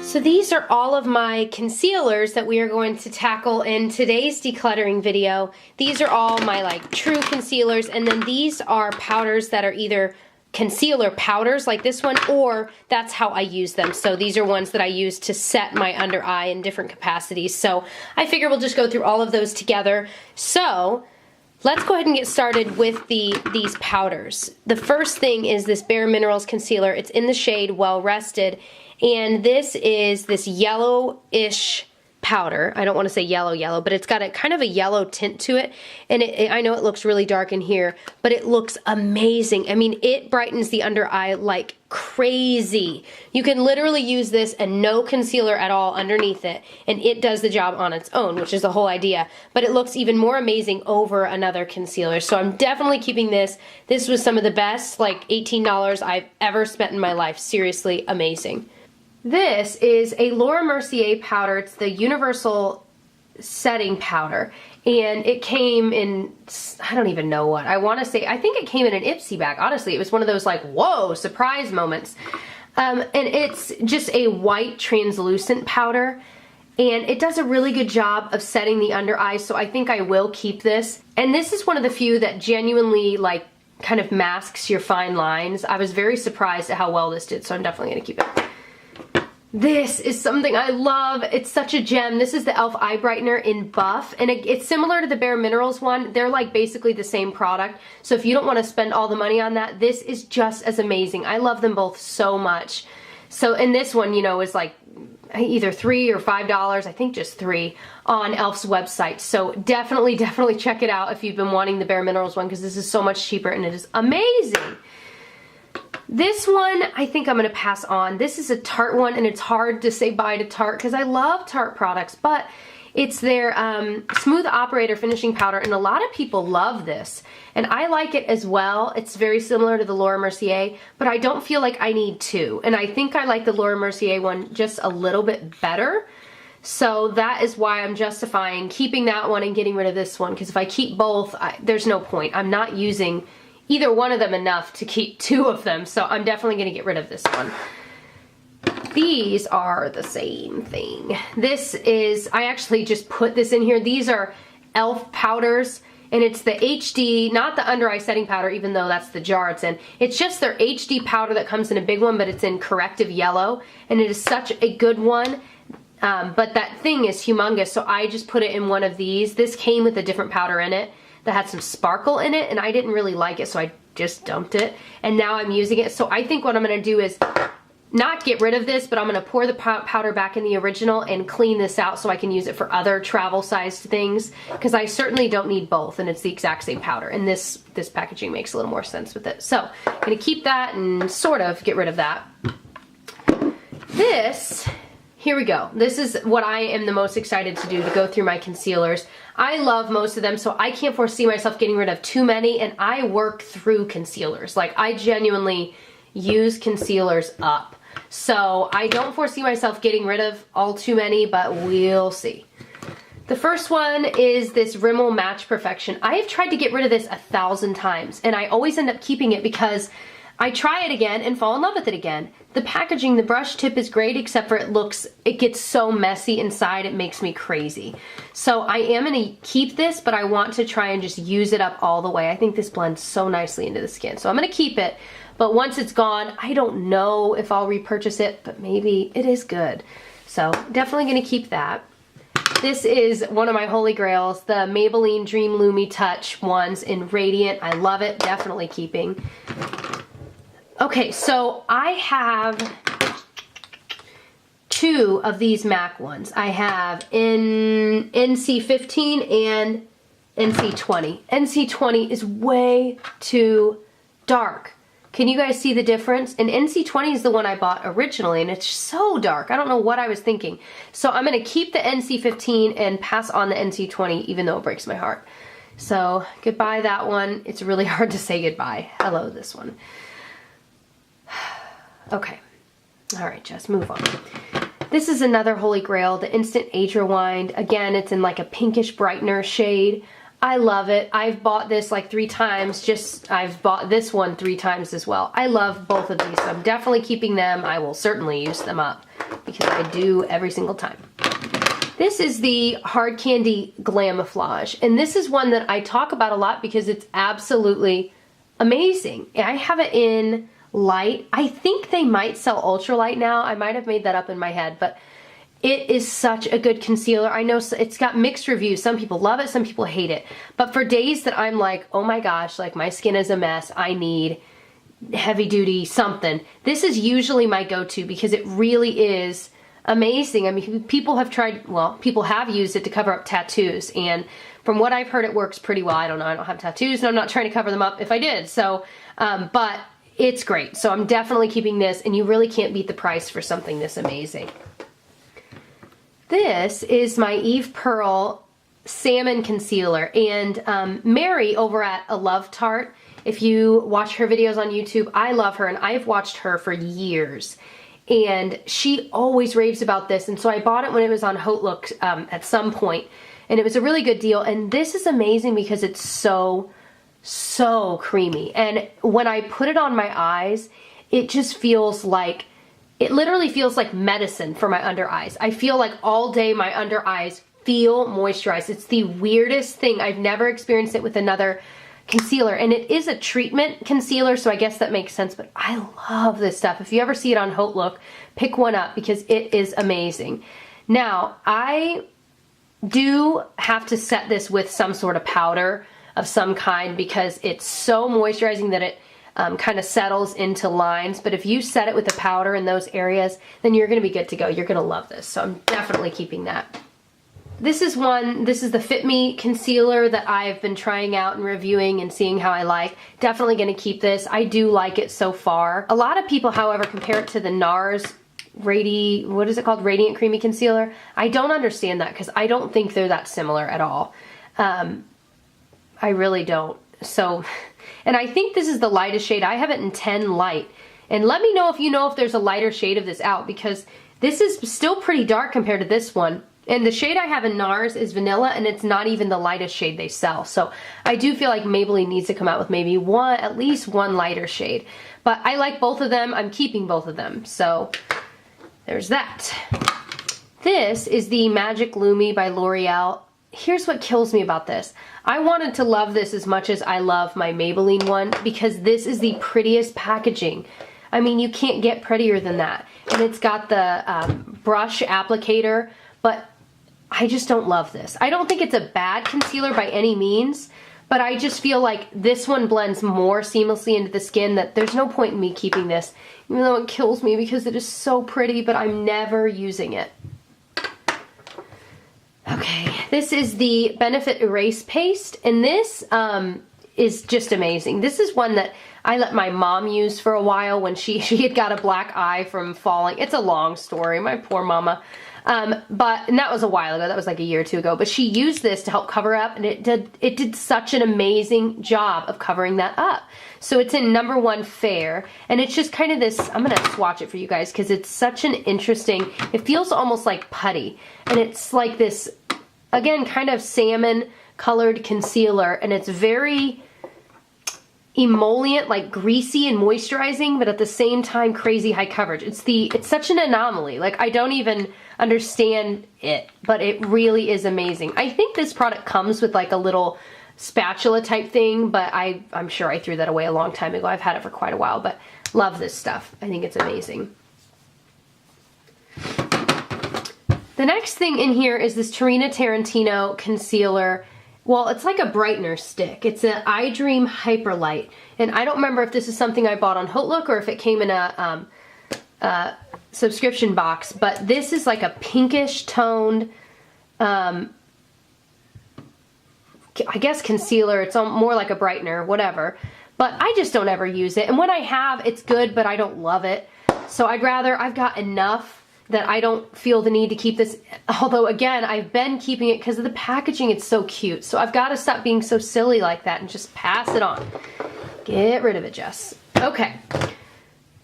So these are all of my concealers that we are going to tackle in today's decluttering video. These are all my like true concealers, and then these are powders that are either concealer powders like this one, or that's how I use them. So these are ones that I use to set my under eye in different capacities. So I figure we'll just go through all of those together. So let's go ahead and get started with these powders. The first thing is this Bare Minerals concealer. It's in the shade Well Rested, and this is this yellowish powder. I don't want to say yellow, but it's got a kind of a yellow tint to it, and I know it looks really dark in here, but it looks amazing. I mean, it brightens the under eye like crazy. You can literally use this and no concealer at all underneath it, and it does the job on its own, which is the whole idea, but it looks even more amazing over another concealer. So I'm definitely keeping this. This was some of the best, like $18 I've ever spent in my life. Seriously amazing. This is a Laura Mercier powder. It's the Universal Setting Powder, and it came in, I don't even know what. I want to say, I think it came in an Ipsy bag. Honestly, it was one of those like, whoa, surprise moments. And it's just a white translucent powder, and it does a really good job of setting the under eye, so I think I will keep this. And this is one of the few that genuinely like kind of masks your fine lines. I was very surprised at how well this did, so I'm definitely going to keep it. This is something I love. It's such a gem. This is the e.l.f. Eye Brightener in Buff, and it's similar to the Bare Minerals one. They're like basically the same product, so if you don't want to spend all the money on that, this is just as amazing. I love them both so much. So, and this one, you know, is like either $3 or $5, I think just $3 on e.l.f.'s website. So definitely check it out if you've been wanting the Bare Minerals one, because this is so much cheaper and it is amazing. This one, I think I'm going to pass on. This is a Tarte one, and it's hard to say bye to Tarte because I love Tarte products, but it's their Smooth Operator Finishing Powder, and a lot of people love this, and I like it as well. It's very similar to the Laura Mercier, but I don't feel like I need two, and I think I like the Laura Mercier one just a little bit better. So that is why I'm justifying keeping that one and getting rid of this one, because if I keep both, there's no point. I'm not using either one of them enough to keep two of them, so I'm definitely going to get rid of this one. These are the same thing. This is, I actually just put this in here. These are e.l.f. powders, and it's the HD, not the under eye setting powder, even though that's the jar it's in. It's just their HD powder that comes in a big one, but it's in corrective yellow, and it is such a good one. But that thing is humongous, so I just put it in one of these. This came with a different powder in it that had some sparkle in it, and I didn't really like it, so I just dumped it, and now I'm using it. So I think what I'm going to do is not get rid of this, but I'm going to pour the powder back in the original and clean this out so I can use it for other travel sized things, because I certainly don't need both, and it's the exact same powder, and this packaging makes a little more sense with it. So I'm going to keep that and sort of get rid of that. This, here we go. This is what I am the most excited to do, to go through my concealers. I love most of them, so I can't foresee myself getting rid of too many, and I work through concealers. Like, I genuinely use concealers up. So I don't foresee myself getting rid of all too many, but we'll see. The first one is this Rimmel Match Perfection. I have tried to get rid of this 1,000 times, and I always end up keeping it because I try it again and fall in love with it again. The packaging, the brush tip is great, except for it gets so messy inside, it makes me crazy. So I am going to keep this, but I want to try and just use it up all the way. I think this blends so nicely into the skin. So I'm going to keep it, but once it's gone, I don't know if I'll repurchase it, but maybe it is good. So definitely going to keep that. This is one of my holy grails, the Maybelline Dream Lumi Touch ones in Radiant. I love it, definitely keeping. Okay, so I have two of these MAC ones. I have in NC15 and NC20. NC20 is way too dark. Can you guys see the difference? And NC20 is the one I bought originally, and it's so dark. I don't know what I was thinking. So I'm going to keep the NC15 and pass on the NC20, even though it breaks my heart. So goodbye that one. It's really hard to say goodbye. Hello this one. Okay. All right, Jess, move on. This is another holy grail, the Instant Age Rewind. Again, it's in like a pinkish brightener shade. I love it. I've bought this like 3 times. I've bought this one 3 times as well. I love both of these, so I'm definitely keeping them. I will certainly use them up. because I do every single time. This is the Hard Candy Glamouflage, and this is one that I talk about a lot because it's absolutely amazing. I have it in light. I think they might sell ultralight now. I might have made that up in my head, but it is such a good concealer. I know it's got mixed reviews. Some people love it, some people hate it. But for days that I'm like, oh my gosh, like my skin is a mess, I need heavy duty something, this is usually my go-to because it really is amazing. I mean, people have tried, well, people have used it to cover up tattoos, and from what I've heard, it works pretty well. I don't know, I don't have tattoos, and I'm not trying to cover them up if I did, so, but it's great. So I'm definitely keeping this, and you really can't beat the price for something this amazing. This is my Eve Pearl Salmon Concealer, and Mary over at A Love Tart, if you watch her videos on YouTube, I love her, and I've watched her for years. And she always raves about this, and so I bought it when it was on Haute Look at some point, and it was a really good deal. And this is amazing because it's so creamy, and when I put it on my eyes, it just feels like, it literally feels like medicine for my under eyes. I feel like all day my under eyes feel moisturized. It's the weirdest thing. I've never experienced it with another concealer, and it is a treatment concealer, so I guess that makes sense, but I love this stuff. If you ever see it on Haute Look, pick one up because it is amazing. Now, I do have to set this with some sort of powder of some kind because it's so moisturizing that it kind of settles into lines, but if you set it with a powder in those areas, then you're going to be good to go. You're going to love this, so I'm definitely keeping that. This is the Fit Me concealer that I've been trying out and reviewing and seeing how I like. Definitely going to keep this. I do like it so far. A lot of people, however, compare it to the NARS Radiant Creamy Concealer. I don't understand that because I don't think they're that similar at all. I really don't. So, and I think this is the lightest shade. I have it in 10 light. And let me know if there's a lighter shade of this out, because this is still pretty dark compared to this one. And the shade I have in NARS is vanilla, and it's not even the lightest shade they sell. So I do feel like Maybelline needs to come out with maybe at least one lighter shade. But I like both of them. I'm keeping both of them. So there's that. This is the Magic Lumi by L'Oreal. Here's what kills me about this. I wanted to love this as much as I love my Maybelline one because this is the prettiest packaging. I mean, you can't get prettier than that. And it's got the brush applicator, but I just don't love this. I don't think it's a bad concealer by any means, but I just feel like this one blends more seamlessly into the skin that there's no point in me keeping this, even though it kills me because it is so pretty, but I'm never using it. Okay, this is the Benefit Erase Paste, and this is just amazing. This is one that I let my mom use for a while when she had got a black eye from falling. It's a long story, my poor mama. And that was a while ago. That was like a year or two ago. But she used this to help cover up, and it did such an amazing job of covering that up. So it's in number 1 Fair, and it's just kind of this, I'm going to swatch it for you guys because it's such an interesting, it feels almost like putty. And it's like this, again, kind of salmon colored concealer, and it's very emollient, like greasy and moisturizing, but at the same time crazy high coverage. It's such an anomaly. Like, I don't even understand it, but it really is amazing. I think this product comes with like a little spatula type thing, but I'm sure I threw that away a long time ago. I've had it for quite a while, but love this stuff. I think it's amazing. The next thing in here is this Tarina Tarantino concealer. Well, it's like a brightener stick. It's an I Dream Hyperlight, and I don't remember if this is something I bought on Haute Look or if it came in a subscription box, but this is like a pinkish toned, I guess concealer. It's more like a brightener, whatever, but I just don't ever use it, and when I have, it's good, but I don't love it, so I've got enough that I don't feel the need to keep this, although again, I've been keeping it because of the packaging. It's so cute, so I've got to stop being so silly like that and just pass it on. Get rid of it, Jess. Okay.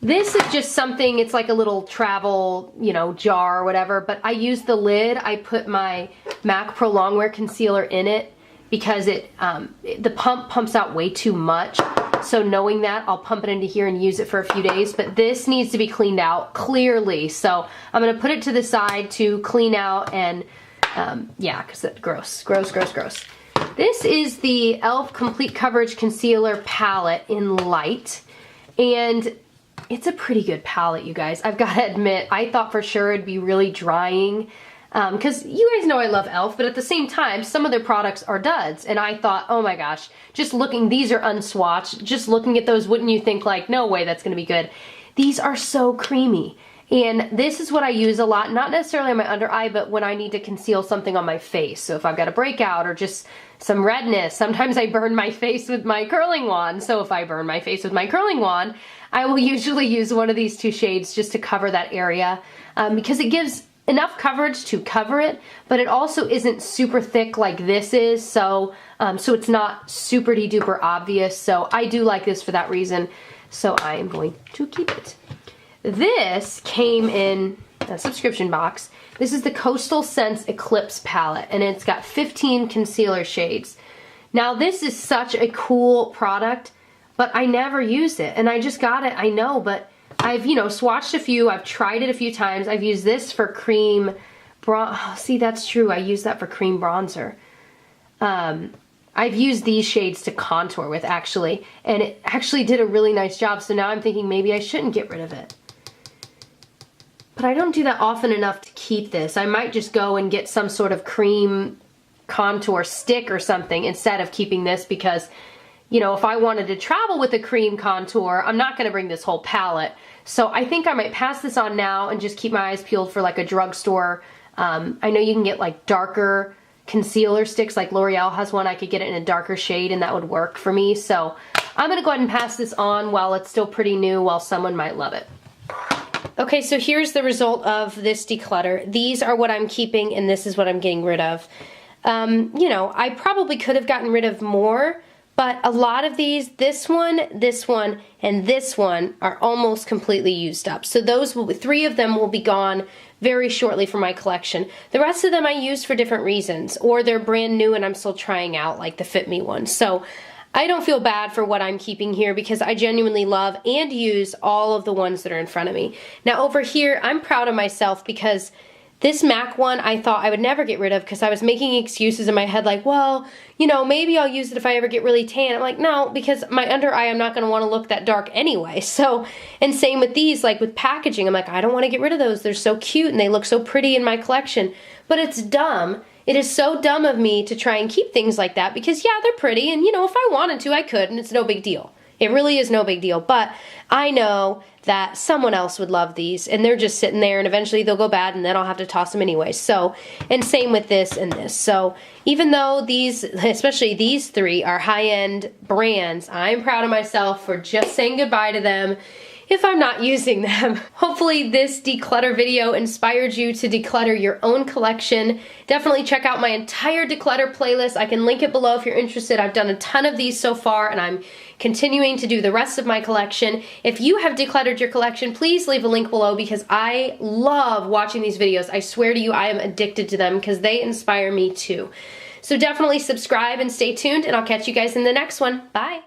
This is just something, it's like a little travel, jar or whatever, but I use the lid. I put my MAC Pro Longwear concealer in it because the pump pumps out way too much. So knowing that, I'll pump it into here and use it for a few days, but this needs to be cleaned out clearly. So I'm gonna put it to the side to clean out and yeah, because it's gross, gross, gross, gross. This is the e.l.f. Complete Coverage Concealer Palette in Light, and it's a pretty good palette, you guys. I've got to admit, I thought for sure it'd be really drying, because you guys know I love e.l.f., but at the same time, some of their products are duds, and I thought, oh my gosh, just looking, these are unswatched, just looking at those, wouldn't you think like, no way that's gonna be good. These are so creamy, and this is what I use a lot, not necessarily on my under eye, but when I need to conceal something on my face. So if I've got a breakout or just some redness, sometimes I burn my face with my curling wand, so if I burn my face with my curling wand, I will usually use one of these two shades just to cover that area, because it gives enough coverage to cover it, but it also isn't super thick like this is, so it's not super duper obvious. So I do like this for that reason, so I am going to keep it. This came in a subscription box. This is the Coastal Scents Eclipse palette, and it's got 15 concealer shades. Now this is such a cool product, but I never used it, and I just got it, I know, but I've, you know, swatched a few, I've tried it a few times. I've used this for cream see, that's true, I use that for cream bronzer. I've used these shades to contour with, actually, and it actually did a really nice job, so now I'm thinking maybe I shouldn't get rid of it. But I don't do that often enough to keep this. I might just go and get some sort of cream contour stick or something instead of keeping this, because, you know, if I wanted to travel with a cream contour, I'm not gonna bring this whole palette. So I think I might pass this on now and just keep my eyes peeled for like a drugstore. I know you can get like darker concealer sticks, like L'Oreal has one. I could get it in a darker shade and that would work for me. So I'm gonna go ahead and pass this on while it's still pretty new, while someone might love it. Okay, so here's the result of this declutter. These are what I'm keeping, and this is what I'm getting rid of. You know, I probably could have gotten rid of more, but a lot of these, this one, and this one are almost completely used up. So those will be, 3 of them will be gone very shortly from my collection. The rest of them I use for different reasons, or they're brand new and I'm still trying out, like the Fit Me one. So I don't feel bad for what I'm keeping here, because I genuinely love and use all of the ones that are in front of me. Now over here, I'm proud of myself, because this MAC one I thought I would never get rid of, because I was making excuses in my head like, well, you know, maybe I'll use it if I ever get really tan. I'm like, no, because my under eye, I'm not going to want to look that dark anyway. So, and same with these, like with packaging, I'm like, I don't want to get rid of those. They're so cute and they look so pretty in my collection. But it's dumb. It is so dumb of me to try and keep things like that, because yeah, they're pretty, and you know, if I wanted to, I could, and it's no big deal. It really is no big deal, but I know that someone else would love these, and they're just sitting there, and eventually they'll go bad, and then I'll have to toss them anyway. So, and same with this and this. So, even though these, especially these 3, are high-end brands, I'm proud of myself for just saying goodbye to them if I'm not using them. Hopefully this declutter video inspired you to declutter your own collection. Definitely check out my entire declutter playlist. I can link it below if you're interested. I've done a ton of these so far, and I'm continuing to do the rest of my collection. If you have decluttered your collection, please leave a link below, because I love watching these videos. I swear to you, I am addicted to them because they inspire me too. So definitely subscribe and stay tuned, and I'll catch you guys in the next one. Bye.